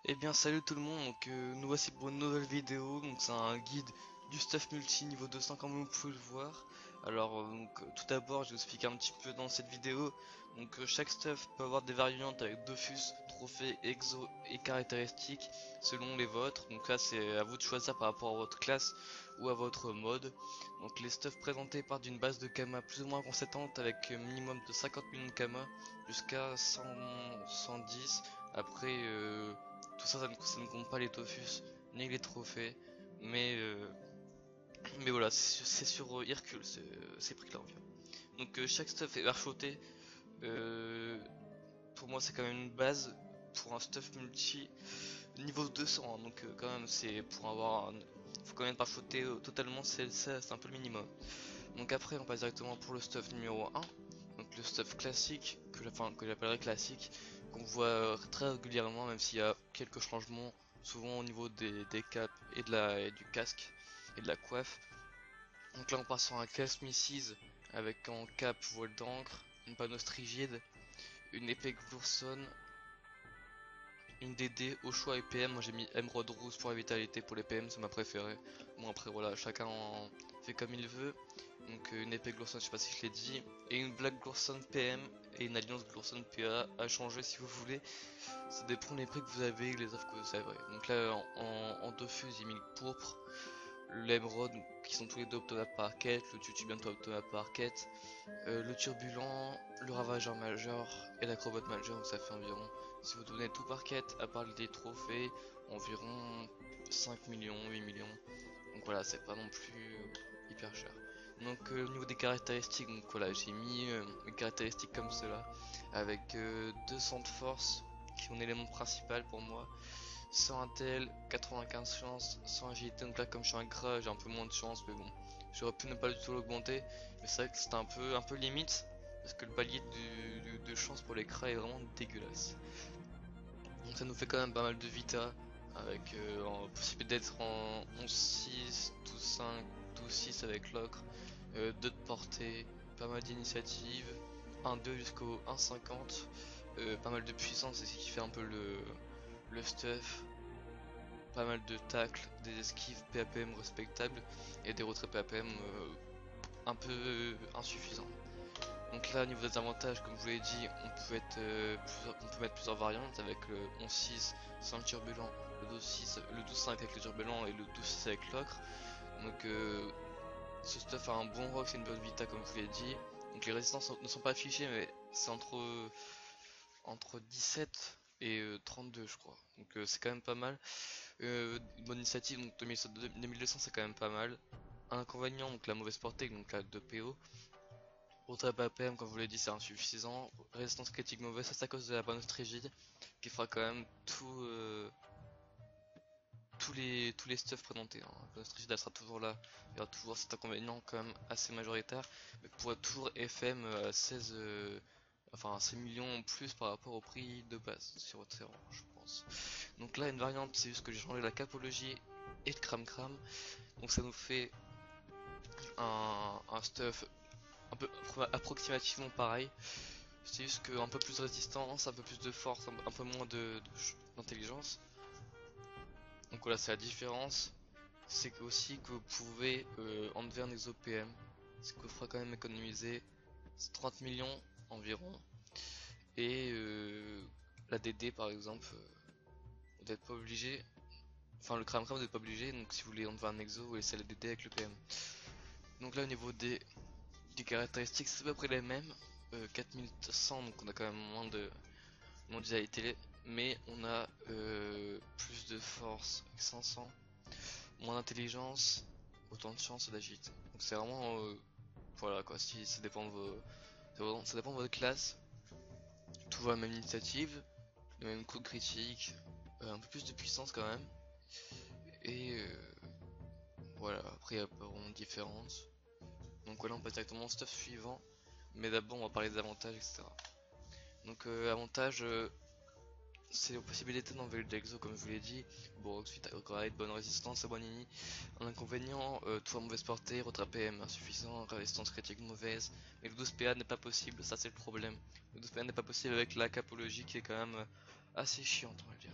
Eh bien salut tout le monde, nous voici pour une nouvelle vidéo, donc c'est un guide du stuff multi niveau 200 comme vous pouvez le voir. Tout d'abord je vais vous expliquer un petit peu dans cette vidéo. Chaque stuff peut avoir des variantes avec Dofus, trophées, exo et caractéristiques selon les vôtres. Donc là c'est à vous de choisir par rapport à votre classe ou à votre mode. Donc les stuffs présentés partent d'une base de Kama plus ou moins consistante avec minimum de 50 millions de Kama jusqu'à 100, 110. Après tout ça, ça ne compte pas les Tofus ni les trophées, mais, euh, mais voilà, c'est sur Hercule ces prix-là environ. Chaque stuff est acheté. Euh, pour moi, c'est quand même une base pour un stuff multi niveau 200. Quand même, c'est pour avoir faut quand même pas shooter totalement, c'est un peu le minimum. Donc après, on passe directement pour le stuff numéro un. Donc le stuff classique, que j'appellerais classique, qu'on voit très régulièrement, même s'il y a quelques changements, souvent au niveau des capes et du casque et de la coiffe. Donc là on passe sur un casque Mrs avec en cap voile d'encre, une panos rigide, une épée Glurson, une DD au choix et PM. Moi j'ai mis Emerald Rouge pour la vitalité pour les PM, c'est ma préférée. Bon après voilà, chacun en fait comme il veut. Une épée Glurson, je sais pas si je l'ai dit, et une Black Glurson PM et une Alliance Glurson PA à changer si vous voulez. Ça dépend des prix que vous avez et les offres que vous avez. Donc là en deux fus j'ai mis le pourpre, l'émeraude qui sont tous les deux optonables par quête, le tutu bientôt optonable par quête, le turbulent, le ravageur majeur et l'acrobates majeur. Donc ça fait environ, si vous donnez tout par quête à part les trophées, environ 5 millions, 8 millions. Donc voilà, c'est pas non plus hyper cher. Au niveau des caractéristiques, donc voilà, j'ai mis mes caractéristiques comme cela, avec 200 de force, qui est mon élément principal pour moi, 100 intel, 95 chance, 100 agilité. Donc là, comme je suis un gras, j'ai un peu moins de chance, mais bon, j'aurais pu ne pas du tout l'augmenter, mais c'est vrai que c'était un peu limite, parce que le palier de chance pour les cras est vraiment dégueulasse. Donc ça nous fait quand même pas mal de vita, avec possibilité d'être en 11-6, 12-5, 12-6 avec l'ocre, 2 de portée, pas mal d'initiatives, 1-2 jusqu'au 1-50, pas mal de puissance, c'est ce qui fait un peu le stuff, pas mal de tacles, des esquives PAPM respectables, et des retraits PAPM un peu insuffisants. Donc là, au niveau des avantages, comme je vous l'ai dit, on peut mettre plusieurs variantes avec le 11-6 sans le turbulent, le 12-6, le 12-5 avec le turbulent et le 12-6 avec l'ocre. Donc ce stuff a un bon rock, c'est une bonne vita comme je vous l'ai dit. Donc les résistances ne sont pas affichées, mais c'est entre 17 et 32 je crois. C'est quand même pas mal. Une bonne initiative, donc 2200 c'est quand même pas mal. Un inconvénient, donc la mauvaise portée, donc la 2 PO. Autre APM, comme je vous l'ai dit, c'est insuffisant. Résistance critique mauvaise, ça c'est à cause de la bonus rigide, qui fera quand même tous les stuffs présentés. La bonus rigide, elle sera toujours là. Il y aura toujours cet inconvénient quand même assez majoritaire, mais pour être toujours FM à 16, enfin à 6 millions en plus par rapport au prix de base sur votre serveur, je pense. Donc là, une variante, c'est juste que j'ai changé la capologie et le cram cram. Donc ça nous fait un stuff un peu approximativement pareil. C'est juste qu'un peu plus de résistance, un peu plus de force, un peu moins d'intelligence. Donc voilà, c'est la différence. C'est aussi que vous pouvez enlever un exo PM. Ce qui vous fera quand même économiser 30 millions environ. Et la DD par exemple, vous n'êtes pas obligé. Enfin, le cram cram, vous n'êtes pas obligé. Donc si vous voulez enlever un exo, vous laissez la DD avec le PM. Donc là, au niveau des caractéristiques, c'est à peu près les mêmes. 4100, donc on a quand même moins de télé, mais on a plus de force avec 500, moins d'intelligence, autant de chance et d'agilité. Donc c'est vraiment voilà quoi, si ça dépend de ça dépend de votre classe. Toujours la même initiative, le même coup de critique, un peu plus de puissance quand même. Et voilà, après il y a pas vraiment de différence. Donc voilà, on passe directement au stuff suivant. Mais d'abord on va parler des avantages, etc. Avantage, c'est la possibilité d'enlever le Dexo comme je vous l'ai dit. Bon, ensuite Upgrade, bonne résistance à Bonini. Un inconvénient, tout à mauvaise portée, retrait PM insuffisant, résistance critique mauvaise. Mais le 12 PA n'est pas possible, ça c'est le problème. Le 12 PA n'est pas possible avec la capologie qui est quand même assez chiante on va dire.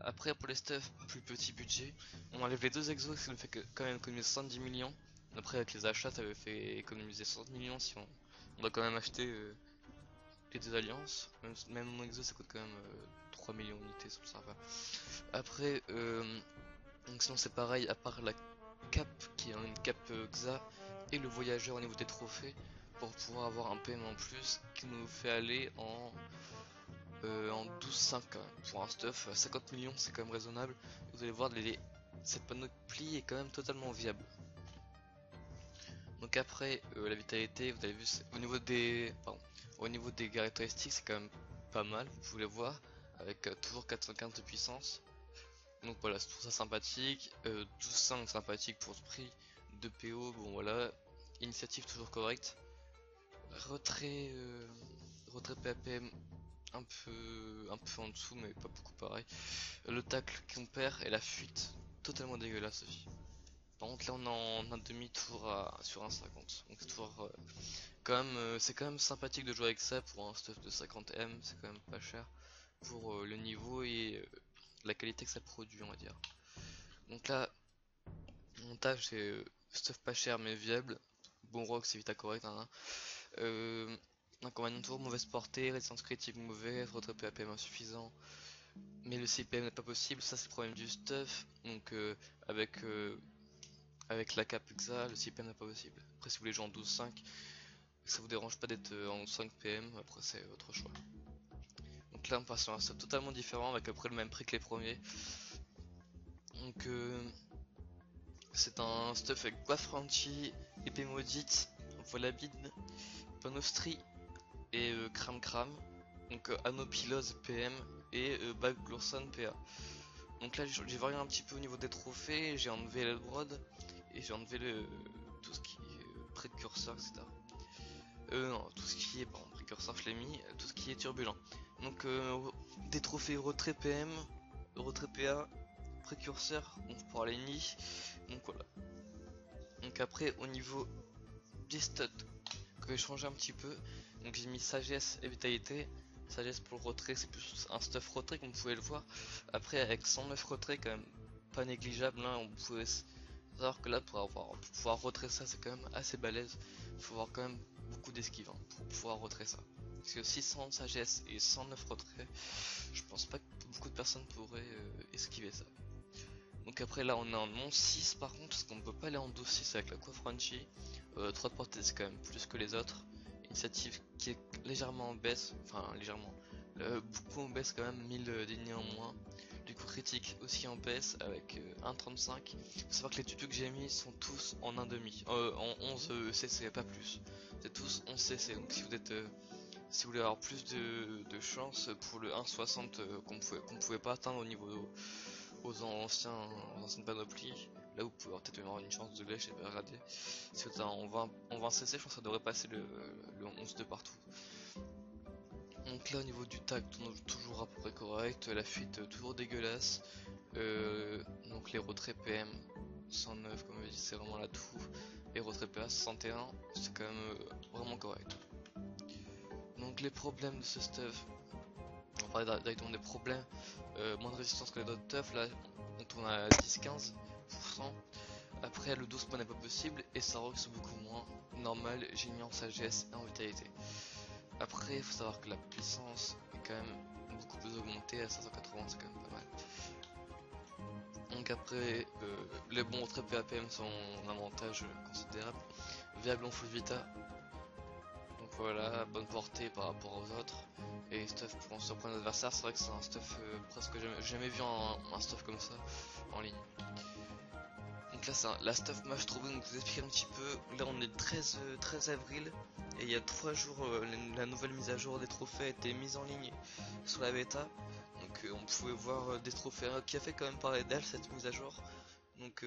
Après pour les stuff plus petit budget, on enlève les deux exos, ce qui nous fait quand même économiser 70 millions. Après avec les achats ça avait fait économiser 60 millions si on doit quand même acheter les deux alliances. Même mon exo ça coûte quand même 3 millions d'unités sur le serveur. Après donc sinon c'est pareil à part la cap qui est une cap XA et le voyageur au niveau des trophées pour pouvoir avoir un paiement en plus qui nous fait aller en 12,5 quand même. Pour un stuff à 50 millions c'est quand même raisonnable. Vous allez voir cette panoplie est quand même totalement viable. Donc après la vitalité vous avez vu au niveau des caractéristiques c'est quand même pas mal, vous pouvez le voir avec toujours 415 de puissance. Donc voilà, je trouve ça sympathique, 12,5 sympathique pour ce prix, de PO, bon voilà, initiative toujours correcte, retrait, retrait PAPM un peu en dessous mais pas beaucoup pareil, le tacle qu'on perd et la fuite, totalement dégueulasse aussi. Par contre là on est en un demi-tour sur un 50, donc c'est toujours c'est quand même sympathique de jouer avec ça pour un stuff de 50M, c'est quand même pas cher pour le niveau et la qualité que ça produit on va dire. Donc là, montage c'est stuff pas cher mais viable. Bon rock c'est vita correct. Hein. Inconvénient tour, mauvaise portée, résistance critique mauvaise, retrait PAPM insuffisant. Mais le CPM n'est pas possible, ça c'est le problème du stuff. Donc avec, euh, avec la cap XA, le CPM n'est pas possible. Après si vous voulez jouer en 12.5, ça vous dérange pas d'être en 5 PM, après c'est votre choix. Donc là on passe sur un stuff totalement différent avec à peu près le même prix que les premiers. Donc c'est un stuff avec Bafranchi, épée maudite, Volabine, Panostri et Kram Kram. Donc Anopilose PM et Baglurson PA. Donc là j'ai varié un petit peu au niveau des trophées, j'ai enlevé l'Elbrod et j'ai enlevé tout ce qui est précurseur, etc. Non, tout ce qui est, bon, précurseur je l'ai mis, tout ce qui est turbulent. Donc des trophées retrait PM, retrait PA, précurseur, donc pour les nids. Donc voilà. Donc après au niveau des stats que j'ai changé un petit peu, donc j'ai mis sagesse et vitalité. Sagesse pour le retrait, c'est plus un stuff retrait comme vous pouvez le voir. Après avec 109 retrait quand même pas négligeable, hein, on pouvait savoir que là pour pouvoir retrait ça c'est quand même assez balèze. Il faut avoir quand même beaucoup d'esquive hein, pour pouvoir retrait ça. Parce que 600 sagesse et 109 retrait, je pense pas que beaucoup de personnes pourraient esquiver ça. Donc après là on est en 11-6 par contre parce qu'on ne peut pas aller en 12-6 avec la Quafranchi. 3 de portée c'est quand même plus que les autres. Initiative qui est légèrement en baisse, enfin légèrement, beaucoup en baisse quand même, 1000 d'ennemis en moins. Du coup critique aussi en baisse avec 1,35. Faut savoir que les tutos que j'ai mis sont tous en 1,5, en 11 CC, pas plus. C'est tous 11 CC, donc si vous voulez avoir plus de chance pour le 1,60 qu'on pouvait pas atteindre au niveau aux anciennes panoplies. Là vous pouvez peut-être avoir une chance de lèche et de regarder. Si vous êtes en 20 cc, je pense que ça devrait passer le 11 de partout. Donc là au niveau du tag, toujours à peu près correct, la fuite toujours dégueulasse. Donc les retraits PM 109 comme je dis c'est vraiment la tout. Et retraits PA 61 c'est quand même vraiment correct. Donc les problèmes de ce stuff, on va parler directement des problèmes. Moins de résistance que les autres stuff, là on tourne à 10-15%. Après le 12 points n'est pas possible et ça rox beaucoup moins. Normal, j'ai mis en sagesse et en vitalité. Après il faut savoir que la puissance est quand même beaucoup plus augmentée, à 580 c'est quand même pas mal. Donc après les bons retraits PAPM sont un avantage considérable. Viable en full vita. Donc voilà, bonne portée par rapport aux autres. Et stuff pour surprendre l'adversaire, c'est vrai que c'est un stuff presque jamais vu un stuff comme ça en ligne. Donc là c'est la stuff match trouvé, donc vous expliquer un petit peu. Là on est le 13 avril et il y a 3 jours la nouvelle mise à jour des trophées a été mise en ligne sur la bêta. Donc on pouvait voir des trophées qui a fait quand même parler d'elle cette mise à jour. Donc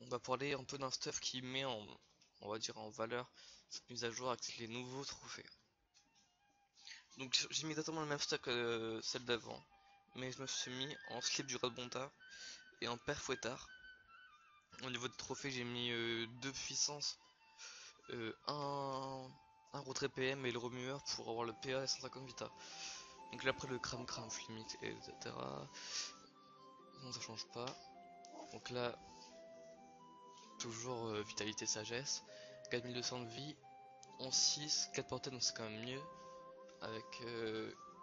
on va parler un peu d'un stuff qui met on va dire en valeur cette mise à jour avec les nouveaux trophées. Donc j'ai mis exactement le même stuff que celle d'avant, mais je me suis mis en slip du Radbonta et en père fouettard. Au niveau de trophée j'ai mis 2 puissances, un retrait PM et le remueur pour avoir le PA et 150 vita. Donc là après le cram limite etc. non, ça change pas. Donc là, toujours vitalité sagesse, 4200 de vie, 11-6, 4 portées, donc c'est quand même mieux. Avec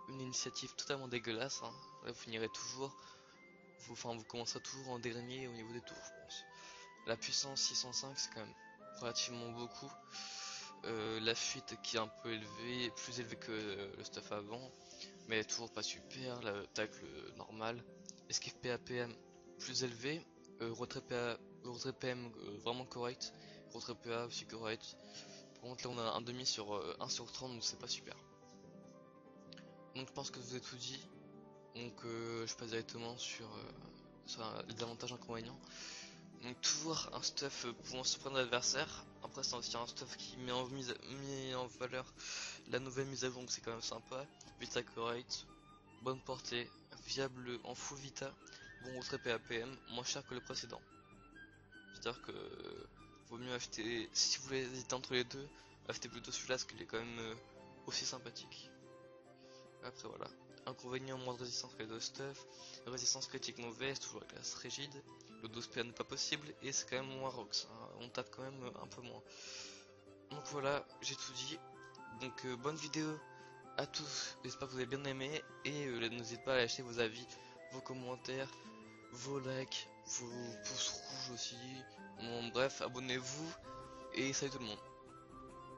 une initiative totalement dégueulasse, hein. Là vous finirez toujours, vous commencerez toujours en dernier au niveau des tours, je pense. La puissance 605, c'est quand même relativement beaucoup. La fuite qui est un peu élevée, plus élevée que le stuff avant, mais toujours pas super. La tacle normale. Esquive PAPM plus élevé. Retrait PM vraiment correct. Retrait PA aussi correct. Par contre là on a un demi sur 1 sur 30, donc c'est pas super. Donc je pense que je vous ai tout dit. Donc je passe directement sur les avantages et inconvénients. Donc toujours un stuff pouvant surprendre l'adversaire. Après c'est aussi un stuff qui met en valeur la nouvelle mise à jour, donc c'est quand même sympa. Vita correct, bonne portée, viable en full vita, bon retrait PAPM, moins cher que le précédent. C'est-à-dire que vaut mieux acheter, si vous voulez hésiter entre les deux, achetez plutôt celui-là parce qu'il est quand même aussi sympathique. Après voilà. Inconvénient, moins de résistance que les deux stuff. Résistance critique mauvaise, toujours la classe rigide. Le 12 PA n'est pas possible et c'est quand même moins rox, hein. On tape quand même un peu moins. Donc voilà, j'ai tout dit. Donc bonne vidéo à tous, j'espère que vous avez bien aimé et n'hésitez pas à lâcher vos avis, vos commentaires, vos likes, vos pouces rouges aussi. Bon, bref, abonnez-vous et salut tout le monde.